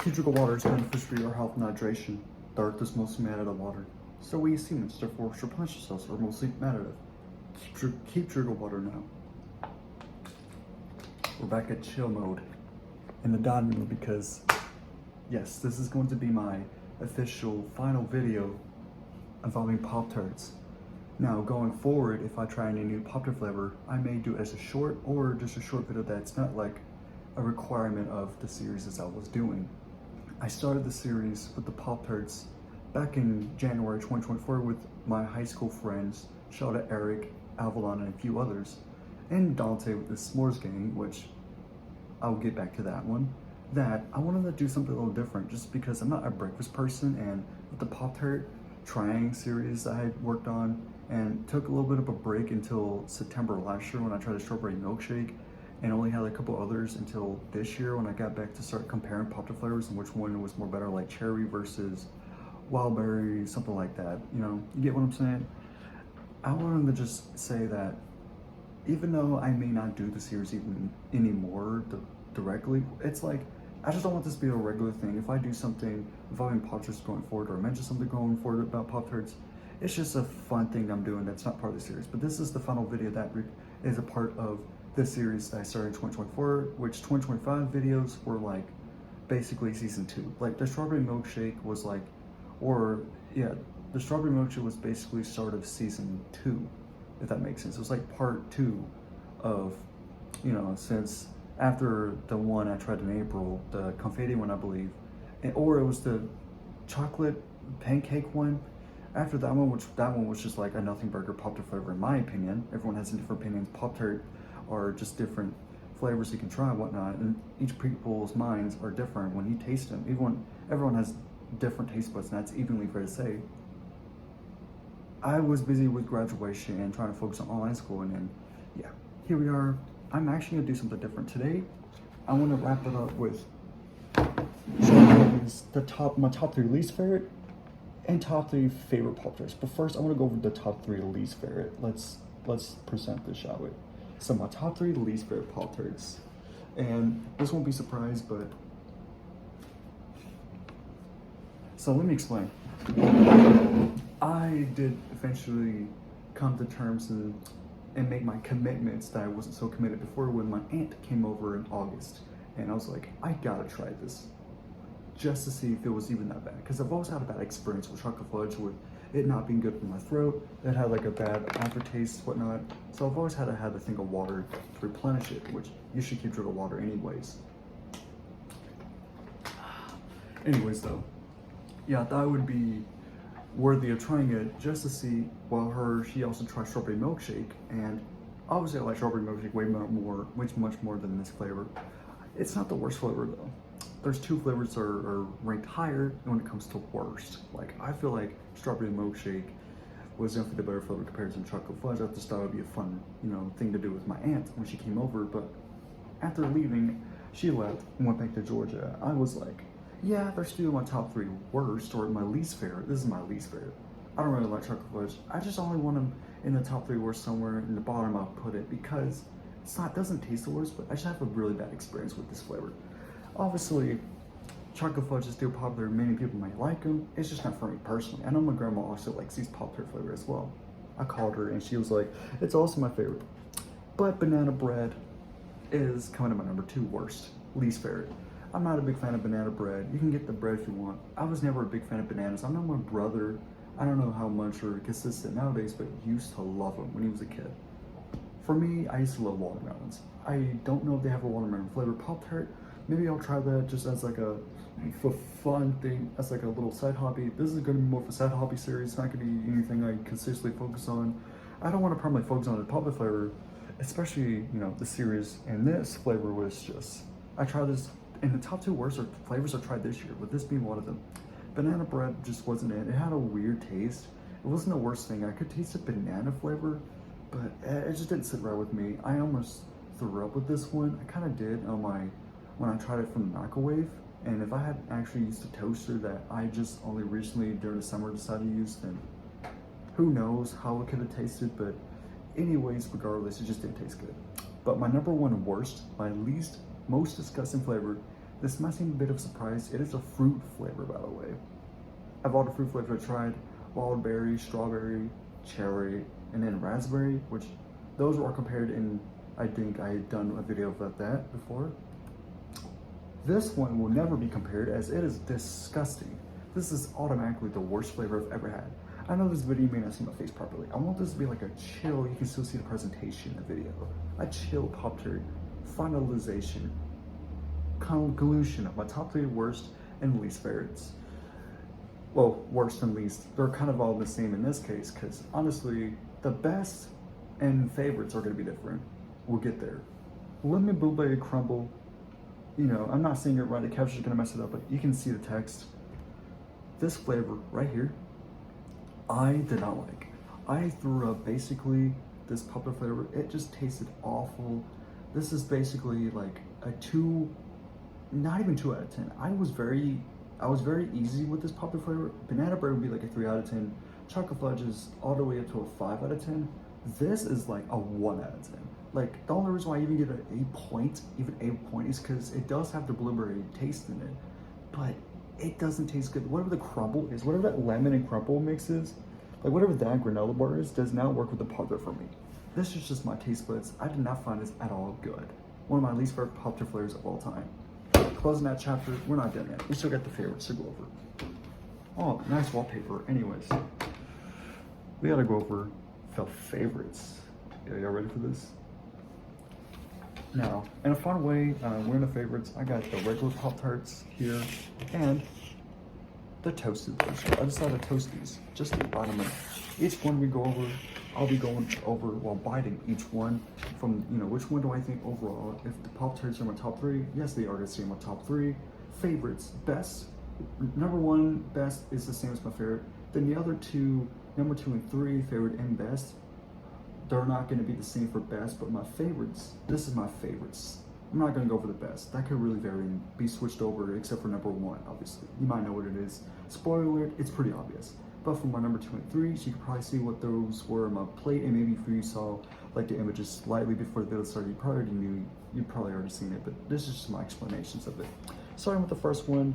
Keep drinking water is beneficial for your health and hydration. The earth is mostly made out of water. So we as humans, therefore, replenish ourselves are mostly made out of. Keep drinking water now. We're back at chill mode in the dining room because, yes, this is going to be my official final video involving Pop Tarts. Now, going forward, if I try any new Pop Tart flavor, I may do it as a short or just a short video that's not like a requirement of the series as I was doing. I started the series with the Pop Tarts back in January 2024 with my high school friends, shout out Eric, Avalon, and a few others, and Dante with the S'mores gang, which I'll get back to that one. That I wanted to do something a little different just because I'm not a breakfast person, and with the Pop Tart trying series I had worked on and took a little bit of a break until September last year when I tried a strawberry milkshake, and only had a couple others until this year when I got back to start comparing Pop Tart flavors and which one was more better, like cherry versus wild berry, something like that. You know, you get what I'm saying? I wanted to just say that even though I may not do the series even anymore directly, it's like, I just don't want this to be a regular thing. If I do something involving Pop Tarts going forward, or mention something going forward about Pop Tarts, it's just a fun thing I'm doing that's not part of the series. But this is the final video that is a part of this series that I started in 2024, which 2025 videos were like basically season 2. Like the strawberry milkshake was like, the strawberry milkshake was basically start of season 2, if that makes sense. It was like part 2 of, you know, since after the one I tried in April, the confetti one, I believe, or it was the chocolate pancake one. After that one, that one was just like a nothing burger Pop Tart flavor in my opinion. Everyone has some different opinions. Pop Tart are just different flavors you can try and whatnot, and each people's minds are different when you taste them. Everyone has different taste buds, and that's evenly fair to say. I was busy with graduation and trying to focus on online school, and then, yeah, here we are. I'm actually gonna do something different today. I want to wrap it up with my top 3 least favorite and top 3 favorite Pop Tarts. But first, I want to go over the top 3 least favorite. Let's present this, shall we? So my top 3 least favorite Pop Tarts, and this won't be a surprise, but so let me explain. I did eventually come to terms and make my commitments that I wasn't so committed before when my aunt came over in August, and I was like, I gotta try this just to see if it was even that bad, because I've always had a bad experience with chocolate fudge, with it not being good for my throat. It had like a bad aftertaste, whatnot. So I've always had to have a thing of water to replenish it, which you should keep drinking water anyways. Anyways though, yeah, that would be worthy of trying it just to see. Well, she also tried strawberry milkshake, and obviously I like strawberry milkshake much more than this flavor. It's not the worst flavor though. There's 2 flavors that are ranked higher when it comes to worst. Like, I feel like strawberry milkshake was definitely the better flavor compared to chocolate fudge. I just thought it would be a fun, you know, thing to do with my aunt when she came over. But after leaving, she left and went back to Georgia. I was like, yeah, they're still my top 3 worst, or my least favorite. This is my least favorite. I don't really like chocolate fudge. I just only want them in the top 3 worst, somewhere in the bottom I'll put it, because it doesn't taste the worst, but I just have a really bad experience with this flavor. Obviously, chocolate fudge is still popular. Many people might like them. It's just not for me personally. I know my grandma also likes these Pop Tart flavor as well. I called her and she was like, it's also my favorite. But banana bread is coming to my number 2 worst, least favorite. I'm not a big fan of banana bread. You can get the bread if you want. I was never a big fan of bananas. I know my brother, I don't know how much or consistent nowadays, but used to love them when he was a kid. For me, I used to love watermelons. I don't know if they have a watermelon flavor Pop Tart. Maybe I'll try that just as like a fun thing, as like a little side hobby. This is going to be more of a side hobby series. It's not going to be anything I consistently focus on. I don't want to primarily focus on the Pop Tart flavor, especially, you know, the series. And this flavor was just, I tried this, and the top 2 worst flavors I tried this year, with this being one of them. Banana bread just wasn't it. It had a weird taste. It wasn't the worst thing. I could taste the banana flavor, but it just didn't sit right with me. I almost threw up with this one. I kind of did when I tried it from the microwave. And if I had actually used a toaster that I just only recently during the summer decided to use, then who knows how it could have tasted. But anyways, regardless, it just didn't taste good. But my number 1 worst, my most disgusting flavor This might seem a bit of a surprise. It is a fruit flavor, by the way. Of all the fruit flavors I tried, wild berry, strawberry, cherry, and then raspberry, which those were compared in, I think I had done a video about that before. This one will never be compared as it is disgusting. This is automatically the worst flavor I've ever had. I know this video may not see my face properly. I want this to be like a chill, you can still see the presentation in the video. A chill Pop-Tart finalization, conclusion of my top 3 worst and least favorites. Well, worst and least, they're kind of all the same in this case, because honestly, the best and favorites are going to be different. We'll get there. Lemon blueberry crumble, you know, I'm not saying it right, the caption's going to mess it up, but you can see the text. This flavor right here, I did not like. I threw up basically this Pop-Tart flavor. It just tasted awful. This is basically like a 2, not even 2 out of 10. I was very easy with this Pop-Tart flavor. Banana bread would be like a 3 out of 10. Chocolate fudge is all the way up to a 5 out of 10. This is like a 1 out of 10. Like, the only reason why I even get an A point, is because it does have the blueberry taste in it, but it doesn't taste good. Whatever the crumble is, whatever that lemon and crumble mix is, like whatever that granola bar is, does not work with the Pop-Tart for me. This is just my taste buds. I did not find this at all good. One of my least favorite Pop-Tart flavors of all time. Closing that chapter, we're not done yet. We still got the favorites to go over. Oh, nice wallpaper. Anyways, we gotta go over the favorites. Yeah, y'all ready for this? Now, in a fun way, we're in the favorites. I got the regular Pop-Tarts here and the toasted version. I decided to toast these, just the bottom of each one we go over. I'll be going over while biting each one from, you know, which one do I think overall. If the Pop-Tarts are my top 3, yes, they are the same. My top 3 favorites, best. Number 1, best is the same as my favorite. Then the other 2, number 2 and 3, favorite and best, they're not going to be the same for best, but my favorites, this is my favorites. I'm not going to go for the best. That could really vary and be switched over, except for number 1, obviously. You might know what it is. Spoiler alert, it's pretty obvious. But for my number 2 and 3, so you can probably see what those were on my plate, and maybe if you saw like the images slightly before the video started, you probably already knew, you probably already seen it, but this is just my explanations of it. Starting with the first one,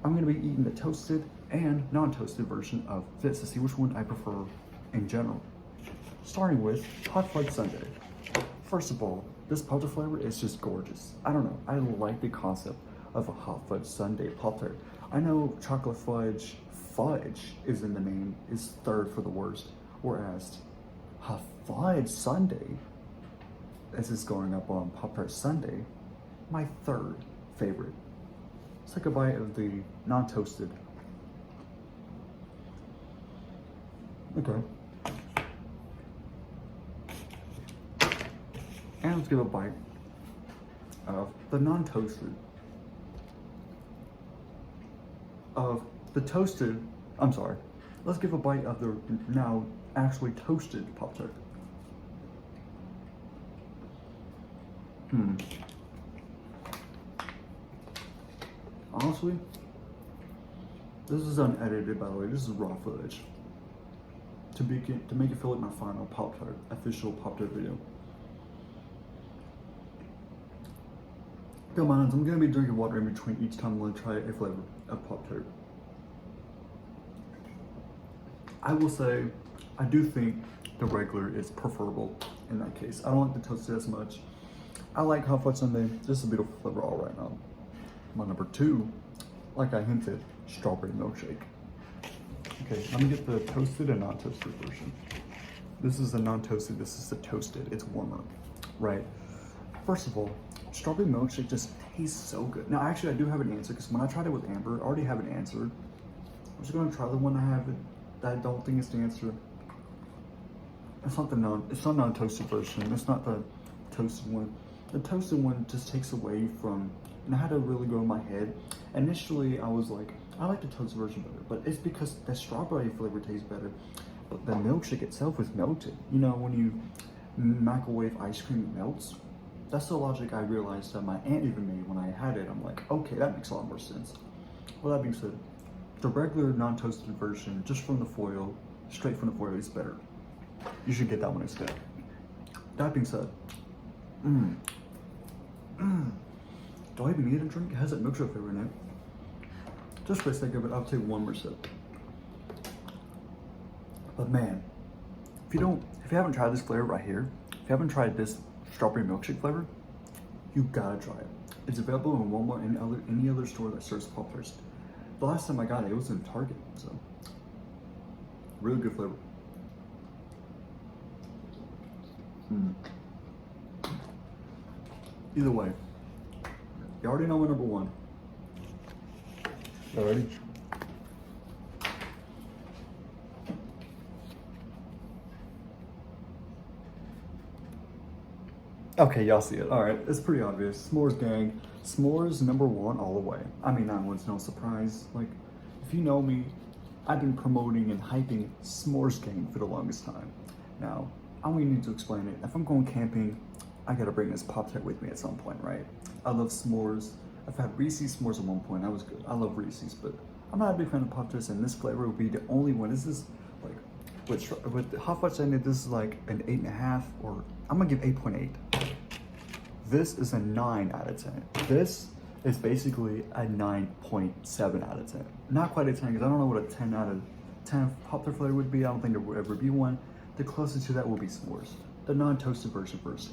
I'm going to be eating the toasted and non-toasted version of this to see which one I prefer in general. Starting with hot fudge sundae. First of all, this Pop-Tart flavor is just gorgeous. I don't know, I like the concept of a hot fudge sundae Pop-Tart. I know chocolate fudge is in the name, is 3rd for the worst, whereas hot fudge sundae, as is going up on Pop-Tart sundae, my 3rd favorite. Let's take a bite of the non-toasted. Okay. And let's give a bite of the non-toasted. Of the toasted, I'm sorry. Let's give a bite of the now actually toasted Pop-Tart. Honestly, this is unedited, by the way. This is raw footage. To make it feel like my final Pop-Tart, official Pop-Tart video. Come on, I'm gonna be drinking water in between each time I'm gonna try a flavor of Pop-Tart. I will say, I do think the regular is preferable in that case. I don't like the toasted as much. I like hot fudge sundae. This is a beautiful flavor all right now. My number 2, like I hinted, strawberry milkshake. Okay, I'm gonna get the toasted and non-toasted version. This is the non-toasted, this is the toasted. It's warmer, right? First of all, strawberry milkshake just tastes so good. Now, actually, I do have an answer because when I tried it with Amber, I already have an answer. I'm just gonna try the one I have that I don't think is the answer. It's not the non-toasted version. It's not the toasted one. The toasted one just takes away from, and I had to really go in my head. Initially, I was like, I like the toasted version better, but it's because the strawberry flavor tastes better. But the milkshake itself is melted. You know, when you microwave ice cream, it melts. That's the logic I realized that my aunt even made when I had it. I'm like, okay, that makes a lot more sense. Well, that being said, the regular non-toasted version, just from the foil, straight from the foil, is better. You should get that one instead. That being said, do I even need a drink? It has that milkshake flavor in it. Just for the sake of it, I'll take one more sip. But man, if you haven't tried this flavor right here, if you haven't tried this strawberry milkshake flavor, you gotta try it. It's available in Walmart and any other store that serves Pop Tarts. The last time I got it, it was in Target, so really good flavor. Either way, you already know my number one. Y'all ready? Okay, y'all see it. All right, it's pretty obvious. S'mores gang. S'mores number one all the way. I mean, that one's no surprise. Like, if you know me, I've been promoting and hyping S'mores gang for the longest time. Now, I don't even need to explain it. If I'm going camping, I gotta bring this Pop Tart with me at some point, right? I love s'mores. I've had Reese's s'mores at one point. That was good. I love Reese's, but I'm not a big fan of Pop Tarts, and this flavor would be the only one. This is like, with Hot Fudge Sundae, this is like an 8.5, or I'm gonna give 8.8. This is a 9 out of 10. This is basically a 9.7 out of 10. Not quite a 10, because I don't know what a 10 out of 10 Pop Tart flavor would be. I don't think there would ever be one. The closest to that will be s'mores, the non-toasted version first.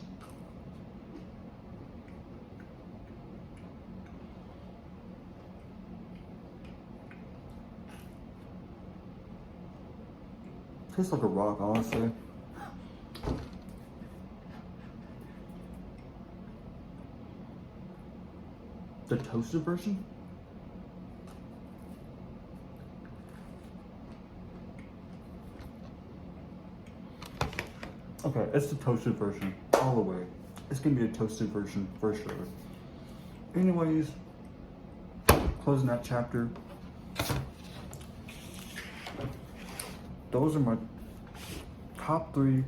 Tastes like a rock, honestly. The toasted version? Okay, it's the toasted version, all the way. It's gonna be a toasted version for sure. Anyways, closing that chapter. Those are my top 3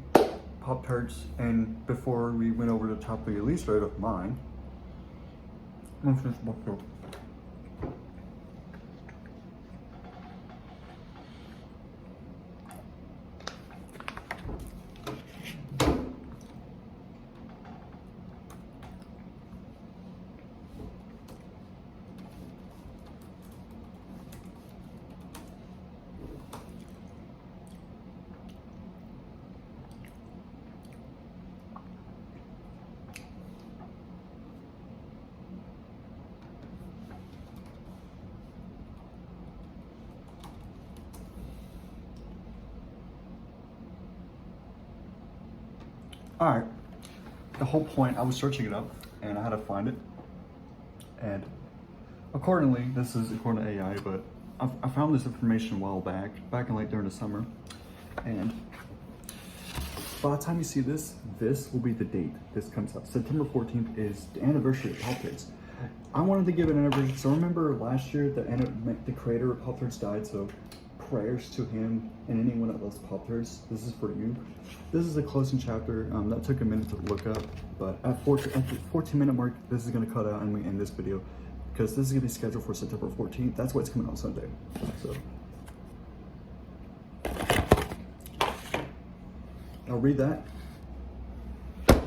Pop Tarts, and before we went over the top 3 least favorite of mine, I'm gonna finish Pop Tart. All right, the whole point, I was searching it up and I had to find it. And accordingly, this is according to AI, but I found this information a while back in like during the summer. And by the time you see this, this will be the date this comes up. September 14th is the anniversary of Pop Tarts. I wanted to give it an anniversary. So remember last year, the creator of Pop Tarts died, so prayers to him and anyone that loves Pop Tarts. This is for you. This is a closing chapter. That took a minute to look up, but at the 14-minute mark, this is gonna cut out and we end this video because this is gonna be scheduled for September 14th. That's why it's coming on Sunday. So I'll read that.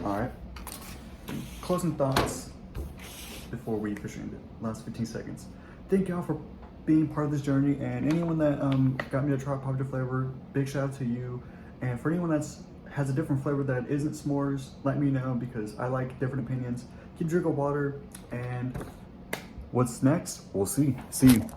All right. Closing thoughts before we officially end it. Last 15 seconds. Thank y'all for being part of this journey, and anyone that got me to try Pop Tart flavor, big shout out to you. And for anyone that has a different flavor that isn't s'mores, let me know because I like different opinions. Keep drinking water, and what's next? We'll see. See you.